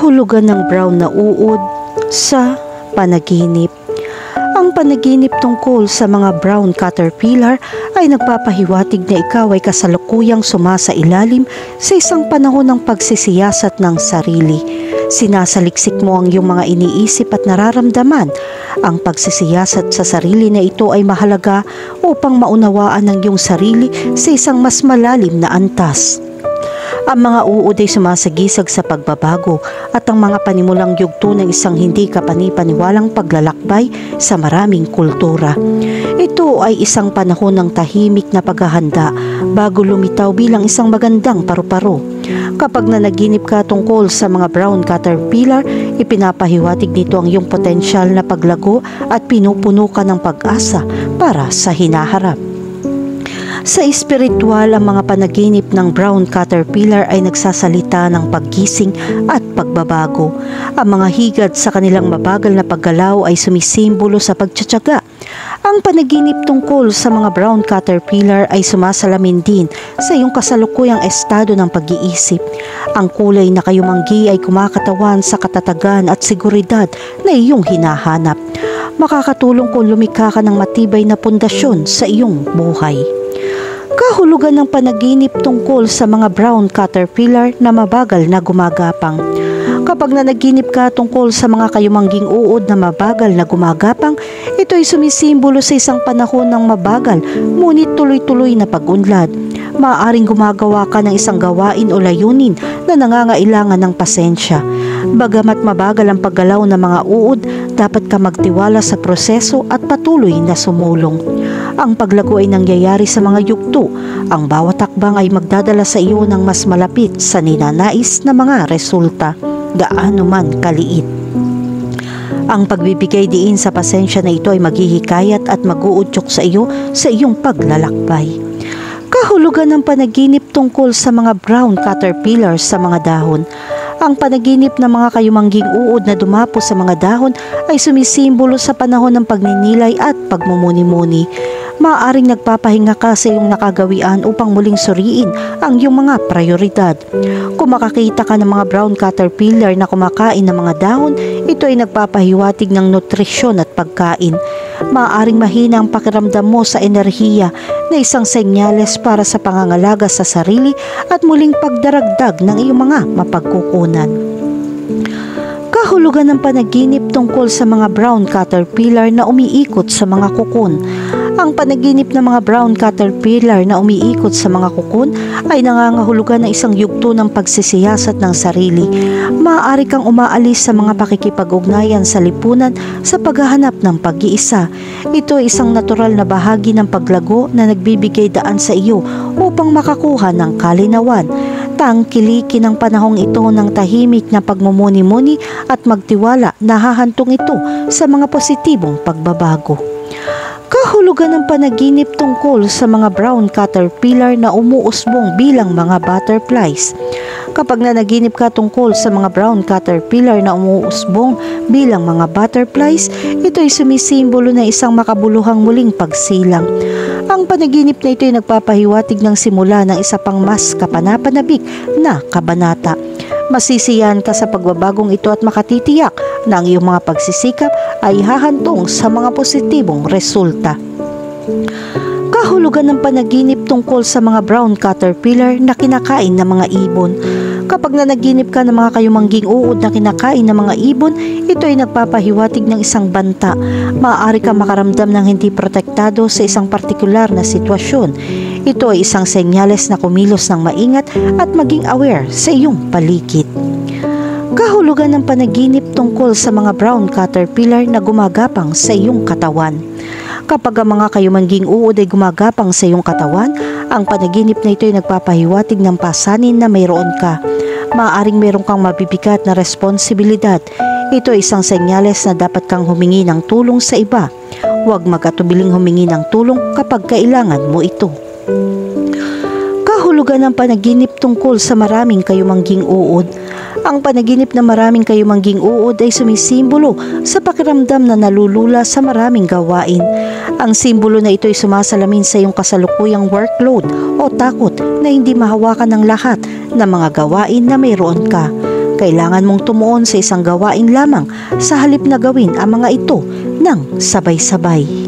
Kahulugan ng brown na uod sa panaginip. Ang panaginip tungkol sa mga brown caterpillar ay nagpapahiwatig na ikaw ay kasalukuyang sumasailalim sa isang panahon ng pagsisiyasat ng sarili. Sinasaliksik mo ang iyong mga iniisip at nararamdaman. Ang pagsisiyasat sa sarili na ito ay mahalaga upang maunawaan ang iyong sarili sa isang mas malalim na antas. Ang mga uod ay sumasagisag sa pagbabago at ang mga panimulang yugto ng isang hindi kapanipaniwalang paglalakbay sa maraming kultura. Ito ay isang panahon ng tahimik na paghahanda bago lumitaw bilang isang magandang paru-paro. Kapag nanaginip ka tungkol sa mga brown caterpillar, ipinapahiwatig nito ang iyong potensyal na paglago at pinupuno ka ng pag-asa para sa hinaharap. Sa espiritual, ang mga panaginip ng brown caterpillar ay nagsasalita ng paggising at pagbabago. Ang mga higad sa kanilang mabagal na paggalaw ay sumisimbolo sa pagtsatsaga. Ang panaginip tungkol sa mga brown caterpillar ay sumasalamin din sa iyong kasalukuyang estado ng pag-iisip. Ang kulay na kayumanggi ay kumakatawan sa katatagan at seguridad na iyong hinahanap. Makakatulong kung lumikha ka ng matibay na pundasyon sa iyong buhay. Kahulugan ng panaginip tungkol sa mga brown caterpillar na mabagal na gumagapang. Kapag nanaginip ka tungkol sa mga kayumangging uod na mabagal na gumagapang, ito ay sumisimbolo sa isang panahon ng mabagal ngunit tuloy-tuloy na pag-unlad. Maaaring gumagawa ka ng isang gawain o layunin na nangangailangan ng pasensya. Bagamat mabagal ang paggalaw ng mga uod, dapat ka magtiwala sa proseso at patuloy na sumulong. Ang paglago ay nangyayari sa mga yugto. Ang bawat takbang ay magdadala sa iyo ng mas malapit sa ninanais na mga resulta, gaano man kaliit. Ang pagbibigay diin sa pasensya na ito ay maghihikayat at mag-uudyok sa iyo sa iyong paglalakbay. Kahulugan ng panaginip tungkol sa mga brown caterpillars sa mga dahon. Ang panaginip ng mga kayumangging uod na dumapo sa mga dahon ay sumisimbolo sa panahon ng pagninilay at pagmumuni-muni. Maaaring nagpapahinga ka sa iyong nakagawian upang muling suriin ang iyong mga prioridad. Kung makakita ka ng mga brown caterpillar na kumakain ng mga dahon, ito ay nagpapahiwatig ng nutrisyon at pagkain. Maaaring mahina ang pakiramdam mo sa enerhiya na isang senyales para sa pangangalaga sa sarili at muling pagdaragdag ng iyong mga mapagkukunan. Kahulugan ng panaginip tungkol sa mga brown caterpillar na umiikot sa mga kukun. Ang panaginip ng mga brown caterpillar na umiikot sa mga kukun ay nangangahulugan ng isang yugto ng pagsisiyasat ng sarili. Maaari kang umaalis sa mga pakikipag-ugnayan sa lipunan sa paghahanap ng pag-iisa. Ito ay isang natural na bahagi ng paglago na nagbibigay daan sa iyo upang makakuha ng kalinawan. Tangkilikin ang panahong ito ng tahimik na pagmumuni-muni at magtiwala na hahantong ito sa mga positibong pagbabago. Kahulugan ng panaginip tungkol sa mga brown caterpillar na umuusbong bilang mga butterflies. Kapag nanaginip ka tungkol sa mga brown caterpillar na umuusbong bilang mga butterflies, ito ay sumisimbolo na isang makabuluhang muling pagsilang. Ang panaginip na ito ay nagpapahiwatig ng simula ng isa pang mas kapanapanabik na kabanata. Masisiyahan ka sa pagbabagong ito at makatitiyak na ang iyong mga pagsisikap ay hahantong sa mga positibong resulta. Kahulugan ng panaginip tungkol sa mga brown caterpillar na kinakain ng mga ibon. Kapag nanaginip ka ng mga kayumangging uod na kinakain ng mga ibon, ito ay nagpapahiwatig ng isang banta. Maaari ka makaramdam ng hindi protektado sa isang partikular na sitwasyon. Ito ay isang senyales na kumilos ng maingat at maging aware sa iyong paligid. Kahulugan ng panaginip tungkol sa mga brown caterpillar na gumagapang sa iyong katawan. Kapag ang mga kayumangging uod ay gumagapang sa iyong katawan, ang panaginip na ito ay nagpapahiwatig ng pasanin na mayroon ka. Maaaring mayroon kang mabibigat na responsibilidad. Ito ay isang senyales na dapat kang humingi ng tulong sa iba. Huwag mag-atubiling humingi ng tulong kapag kailangan mo ito. Kahulugan ng panaginip tungkol sa maraming kayumangging uod. Ang panaginip na maraming kayumangging uod ay sumisimbolo sa pakiramdam na nalulula sa maraming gawain. Ang simbolo na ito ay sumasalamin sa iyong kasalukuyang workload o takot na hindi mahawakan ng lahat ng mga gawain na mayroon ka. Kailangan mong tumuon sa isang gawain lamang sa halip na gawin ang mga ito ng sabay-sabay.